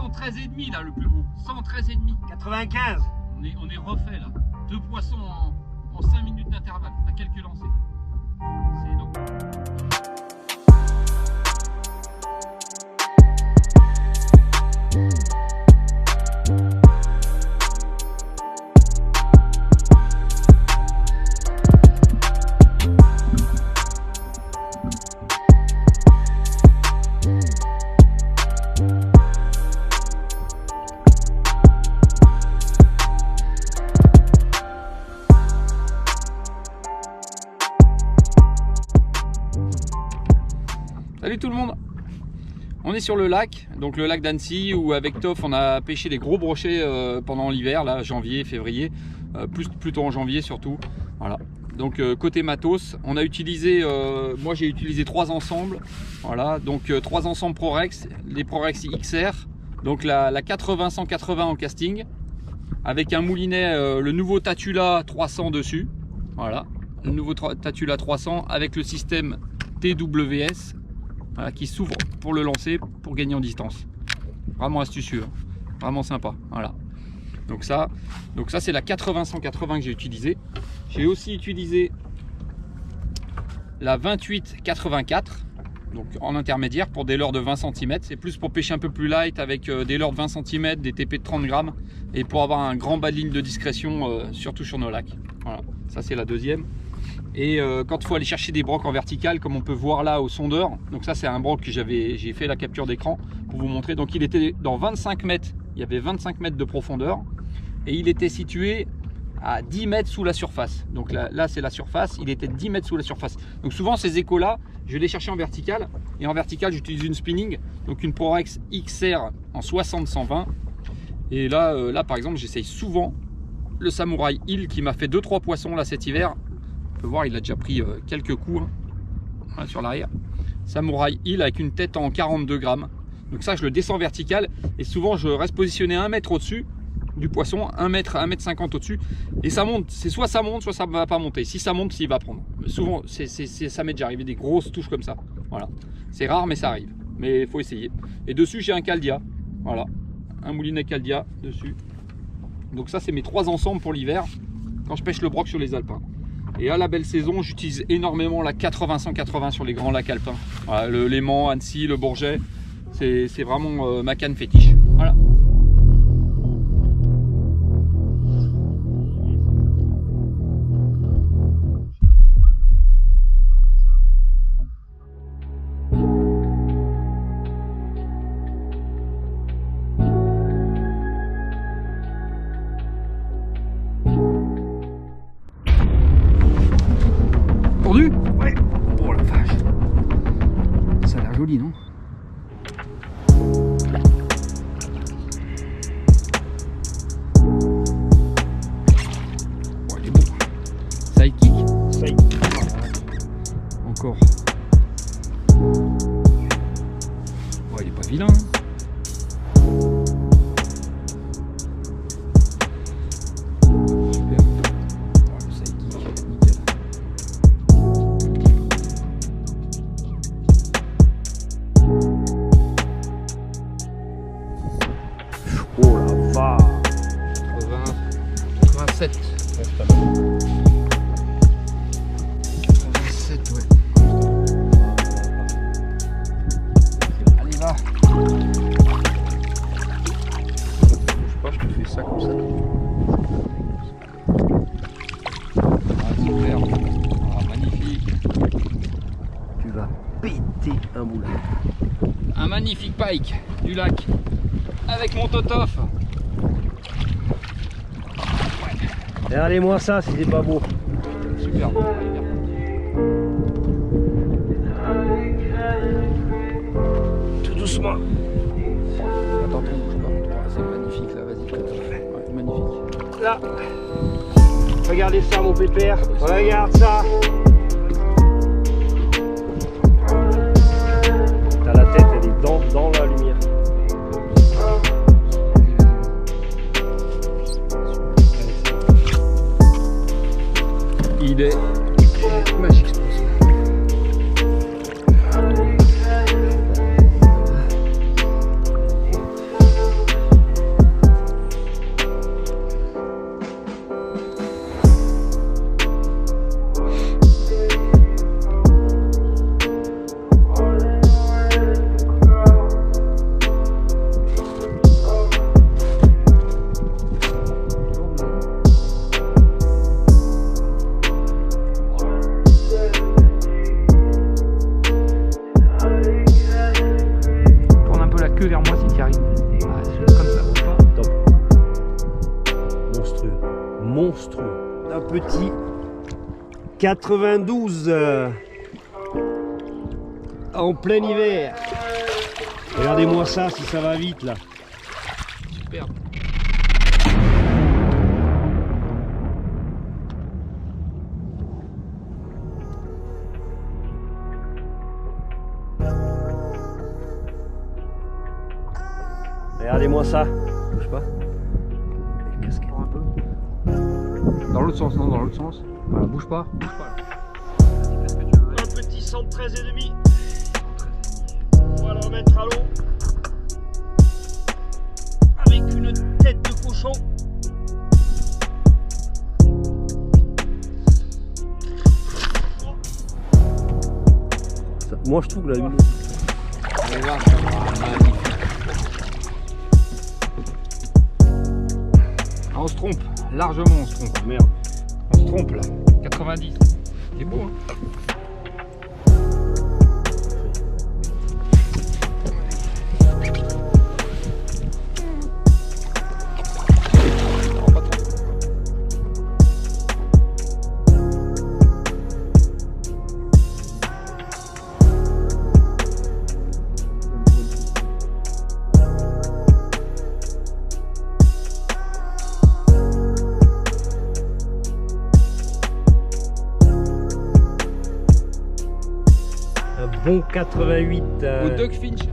113,5 là le plus gros. 113,5. 95. On est refait là. 2 poissons en 5 minutes d'intervalle, à quelques lancers. C'est énorme. Salut tout le monde, on est sur le lac, donc le lac d'Annecy où avec Toff on a pêché des gros brochets pendant l'hiver, là janvier, février, plutôt en janvier surtout. Voilà. Donc côté matos, on a utilisé, moi j'ai utilisé 3 ensembles, voilà, donc 3 ensembles Prorex, les Prorex XR, donc la 80-180 en casting, avec un moulinet, le nouveau Tatula 300 dessus, voilà, le nouveau Tatula 300 avec le système TWS. Voilà, qui s'ouvre pour le lancer, pour gagner en distance. Vraiment astucieux, hein. Vraiment sympa. Voilà. Donc ça c'est la 80-180 que j'ai utilisé. J'ai aussi utilisé la 28-84, donc en intermédiaire pour des leurres de 20 cm. C'est plus pour pêcher un peu plus light avec des leurres de 20 cm, des TP de 30 grammes et pour avoir un grand bas de ligne de discrétion, surtout sur nos lacs. Voilà, ça c'est la deuxième. Et quand il faut aller chercher des brocs en vertical, comme on peut voir là au sondeur, donc ça c'est un broc que j'ai fait la capture d'écran pour vous montrer. Donc il était dans 25 mètres, il y avait 25 mètres de profondeur et il était situé à 10 mètres sous la surface. Donc là c'est la surface, il était 10 mètres sous la surface. Donc souvent ces échos là, je vais les chercher en vertical et en vertical j'utilise une spinning, donc une Prorex XR en 60-120. Et là par exemple j'essaye souvent le Samurai Hill qui m'a fait 2-3 poissons là cet hiver. On peut voir, il a déjà pris quelques coups, hein. Voilà, sur l'arrière. Samurai Hill avec une tête en 42 grammes. Donc ça, je le descends vertical et souvent je reste positionné 1 mètre au-dessus du poisson, 1 mètre 50 au-dessus. Et ça monte, c'est soit ça monte, soit ça ne va pas monter. Si ça monte, il va prendre. Souvent, ça m'est déjà arrivé des grosses touches comme ça. Voilà. C'est rare, mais ça arrive. Mais il faut essayer. Et dessus, j'ai un Caldia. Voilà. Un moulinet Caldia dessus. Donc ça, c'est mes 3 ensembles pour l'hiver quand je pêche le broc sur les alpins. Et à la belle saison, j'utilise énormément la 80-180 sur les grands lacs alpins. Voilà, le Léman, Annecy, le Bourget, c'est vraiment ma canne fétiche. Voilà. Ouais. Oh la vache. Ça a l'air joli, non? Oh, il est beau. Sidekick. Sidekick. Encore. Oh, il est pas vilain. Oh la vache. 87. 87, ouais. Allez, va. Je sais pas, je te fais ça comme ça. Ah, super. Ah, magnifique. Tu vas péter un moulin. Un magnifique pike du lac avec mon Totof. Regardez-moi ça si c'est pas beau. Super. Tout doucement. Attends, bouge pas. Ah, c'est magnifique là, vas-y, Totof. Ouais, magnifique. Là. Regardez ça mon pépère. Regarde ça. T'as la tête, elle est dans la lumière. Il est magique ce poisson. que vers moi si tu y arrives. Voilà, comme ça, bouge pas. Top. Monstrueux. Monstrueux. Un petit 92 en plein hiver. Regardez-moi ça si ça va vite là. Superbe. Regardez-moi ça. Bouge pas. Casquette un peu. Dans l'autre sens, non, dans l'autre sens. Voilà, bouge pas. Bouge pas. Un petit 113,5. On va le remettre à l'eau. Avec une tête de cochon. Moi je trouve que la lumière. Allez voir, ça va, magnifique. Ah, on se trompe, largement on se trompe. Merde. On se trompe là. 90. C'est beau hein. Un bon 88. Au Doug Finch.